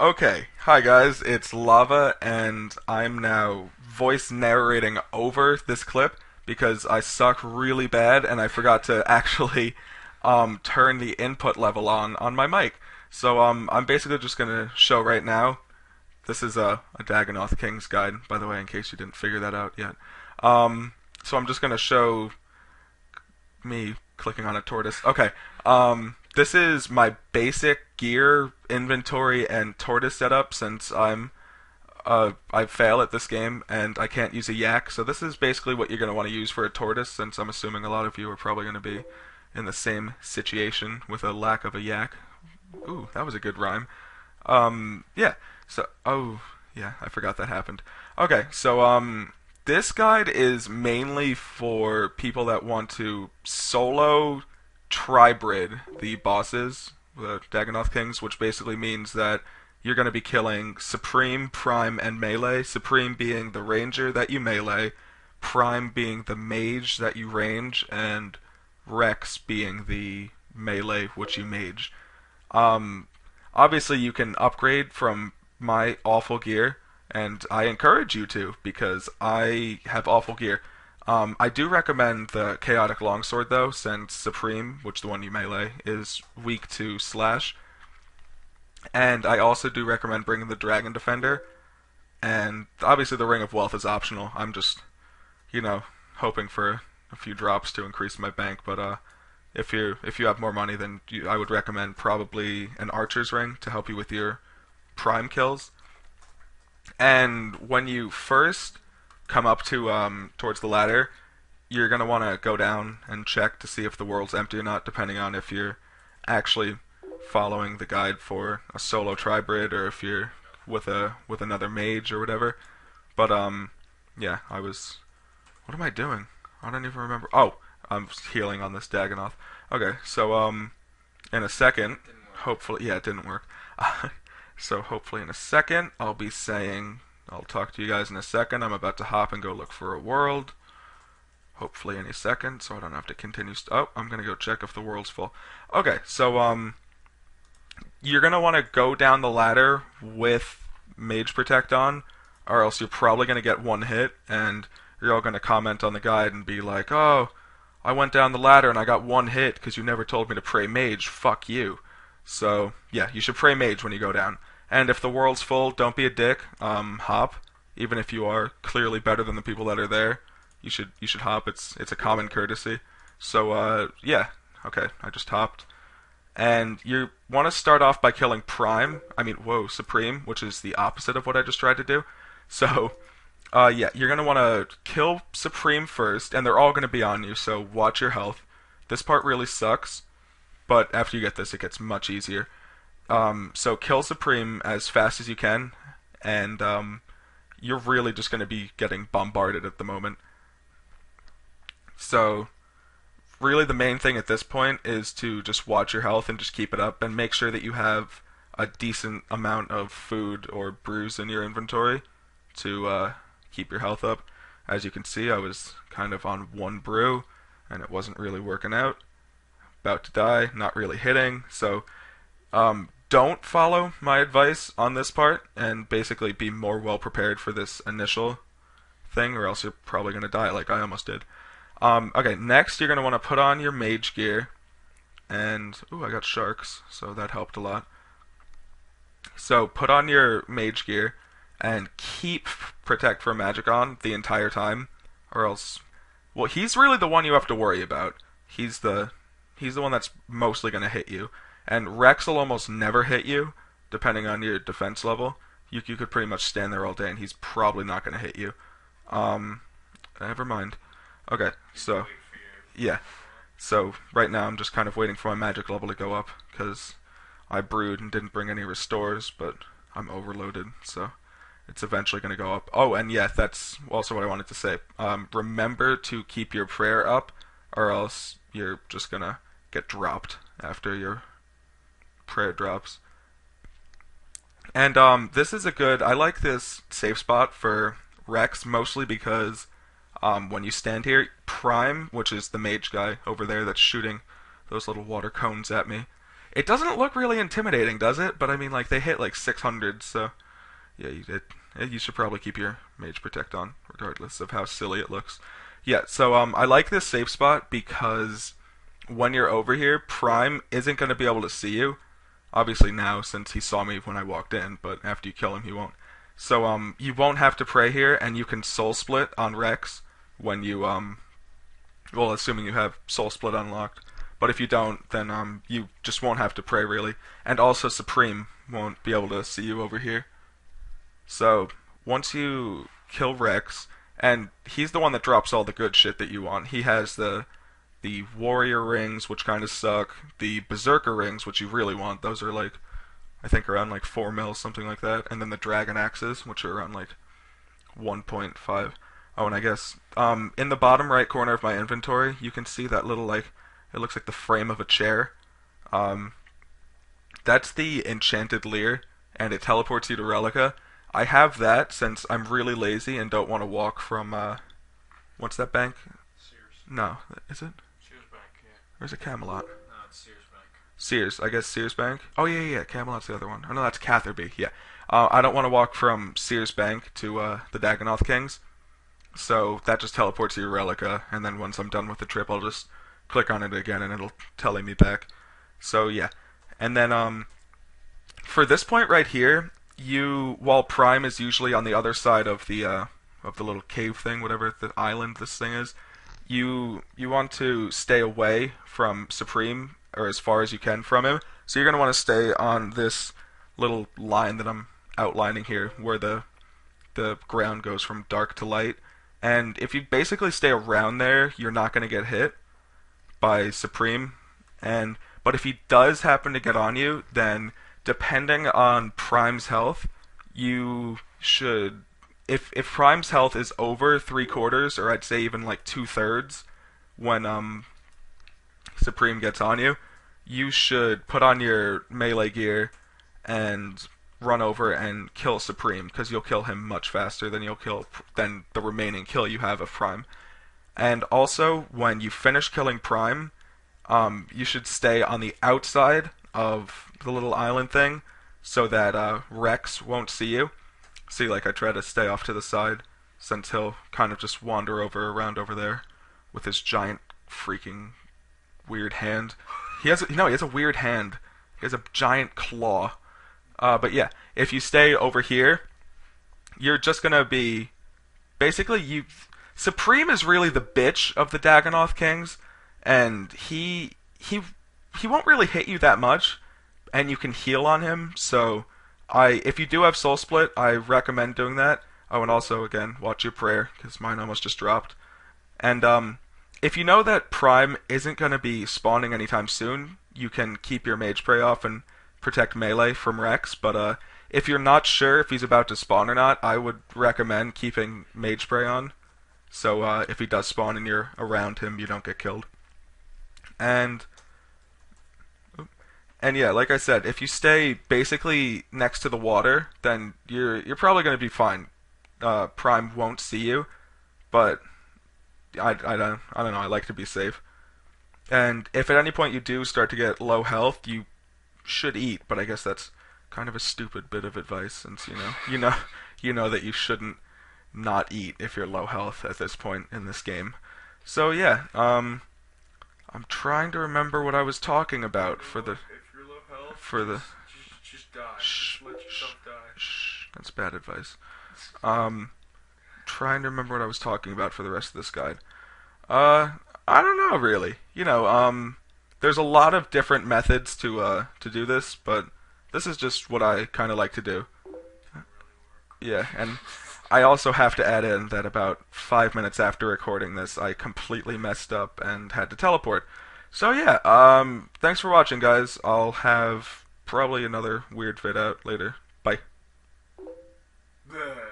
Okay, hi guys, it's Lava, and I'm now voice narrating over this clip because I suck really bad and I forgot to actually turn the input level on my mic. So I'm basically just gonna show right now. This is a Dagannoth King's guide, by the way, in case you didn't figure that out yet. So I'm just gonna show me clicking on a tortoise. Okay. This is my basic gear inventory and tortoise setup since I fail at this game and I can't use a yak. So this is basically what you're gonna want to use for a tortoise, since I'm assuming a lot of you are probably gonna be in the same situation with a lack of a yak. Ooh, that was a good rhyme. Yeah. Yeah, I forgot that happened. Okay, so this guide is mainly for people that want to solo tribrid the bosses, the Dagannoth Kings, which basically means that you're going to be killing Supreme, Prime, and Melee. Supreme being the ranger that you melee, Prime being the mage that you range, and Rex being the melee which you mage. Um, Obviously, you can upgrade from my awful gear, and I encourage you to because I have awful gear. I do recommend the Chaotic Longsword though, since Supreme, which the one you melee, is weak to slash. And I also do recommend bringing the Dragon Defender. And obviously, the Ring of Wealth is optional. I'm just, you know, hoping for a few drops to increase my bank. But if you have more money, then I would recommend probably an Archer's Ring to help you with your prime kills. And when you first come up to towards the ladder, you're gonna want to go down and check to see if the world's empty or not, depending on if you're actually following the guide for a solo tribrid or if you're with another mage or whatever. But yeah, I was. What am I doing? I don't even remember. Oh, I'm healing on this Dagannoth. Okay, so in a second, hopefully, yeah, it didn't work. So hopefully in a second, I'll be saying, I'll talk to you guys in a second. I'm about to hop and go look for a world. Hopefully any second, so I don't have to continue. Oh, I'm gonna go check if the world's full. Okay, so you're gonna want to go down the ladder with Mage Protect on, or else you're probably gonna get one hit, and you're all gonna comment on the guide and be like, "Oh, I went down the ladder and I got one hit because you never told me to pray Mage. Fuck you." So yeah, you should pray Mage when you go down. And if the world's full, don't be a dick. Hop, even if you are clearly better than the people that are there. You should hop. It's a common courtesy. So yeah, okay, I just hopped. And you want to start off by killing Prime. I mean, whoa, Supreme, which is the opposite of what I just tried to do. So yeah, you're gonna want to kill Supreme first, and they're all gonna be on you. So watch your health. This part really sucks, but after you get this, it gets much easier. So kill Supreme as fast as you can, and you're really just going to be getting bombarded at the moment. So really the main thing at this point is to just watch your health and just keep it up and make sure that you have a decent amount of food or brews in your inventory to keep your health up. As you can see, I was kind of on one brew and it wasn't really working out. About to die, not really hitting. So don't follow my advice on this part and basically be more well prepared for this initial thing, or else you're probably going to die like I almost did. Okay, next you're going to want to put on your mage gear. And, ooh, I got sharks, so that helped a lot. So put on your mage gear and keep Protect for Magic on the entire time, or else, well, he's really the one you have to worry about. He's the one that's mostly going to hit you. And Rex will almost never hit you, depending on your defense level. You could pretty much stand there all day and he's probably not going to hit you. Never mind. Okay, so, yeah. So, right now I'm just kind of waiting for my magic level to go up, because I brewed and didn't bring any restores, but I'm overloaded, so it's eventually going to go up. Oh, and yeah, that's also what I wanted to say. Remember to keep your prayer up, or else you're just going to get dropped after your prayer drops. And this is a good. I like this safe spot for Rex mostly because when you stand here, Prime, which is the mage guy over there that's shooting those little water cones at me, It doesn't look really intimidating, does it? But I mean, like they hit like 600, so yeah, you should probably keep your Mage Protect on, regardless of how silly it looks. Yeah, so I like this safe spot because when you're over here, Prime isn't going to be able to see you. Obviously now, since he saw me when I walked in, but after you kill him, he won't. So you won't have to pray here, and you can Soul Split on Rex when you well, assuming you have Soul Split unlocked. But if you don't, then you just won't have to pray really. And also Supreme won't be able to see you over here. So once you kill Rex, and he's the one that drops all the good shit that you want. He has the warrior rings, which kind of suck. The berserker rings, which you really want. Those are like, I think around like 4 mil, something like that. And then the dragon axes, which are around like 1.5. Oh, and I guess in the bottom right corner of my inventory, you can see that little like, it looks like the frame of a chair. That's the enchanted leer, and it teleports you to Relica. I have that since I'm really lazy and don't want to walk from what's that bank? Sears. No, is it? Sears Bank, yeah. Or is it Camelot? No, it's Sears Bank. Sears, I guess Sears Bank. Oh yeah. Camelot's the other one. Oh no, that's Catherby. Yeah. I don't want to walk from Sears Bank to the Dagannoth Kings, so that just teleports you to Relica, and then once I'm done with the trip, I'll just click on it again, and it'll tele me back. So yeah, and then for this point right here, while Prime is usually on the other side of the little cave thing, whatever the island this thing is, you want to stay away from Supreme, or as far as you can from him. So you're gonna want to stay on this little line that I'm outlining here, where the ground goes from dark to light. And if you basically stay around there, you're not gonna get hit by Supreme. But if he does happen to get on you, then depending on Prime's health, you should, if Prime's health is over 3/4, or I'd say even like 2/3, when Supreme gets on you, you should put on your melee gear and run over and kill Supreme, because you'll kill him much faster than than the remaining kill you have of Prime. And also, when you finish killing Prime, you should stay on the outside of the little island thing, so that Rex won't see you. See, like I try to stay off to the side, since he'll kind of just wander around over there with his giant freaking weird hand. He has a weird hand. He has a giant claw. But yeah, if you stay over here, you're just gonna be basically Supreme is really the bitch of the Dagannoth Kings, and he won't really hit you that much, and you can heal on him. So if you do have Soul Split, I recommend doing that. Oh, and also again, watch your prayer, because mine almost just dropped. And if you know that Prime isn't gonna be spawning anytime soon, you can keep your Mage Prey off and protect melee from Rex. But if you're not sure if he's about to spawn or not, I would recommend keeping Mage Spray on, so if he does spawn and you're around him, you don't get killed. And yeah, like I said, if you stay basically next to the water, then you're probably going to be fine. Prime won't see you, but I don't know. I like to be safe. And if at any point you do start to get low health, you should eat. But I guess that's kind of a stupid bit of advice, since you know that you shouldn't not eat if you're low health at this point in this game. So yeah, I'm trying to remember what I was talking about for the. If you're low health, just die. Shh, just let yourself die. Shh, that's bad advice. Trying to remember what I was talking about for the rest of this guide. I don't know really. There's a lot of different methods to do this, but this is just what I kind of like to do. Yeah, and I also have to add in that about 5 minutes after recording this, I completely messed up and had to teleport. So yeah, thanks for watching, guys. I'll have probably another weird vid out later. Bye. Bleh.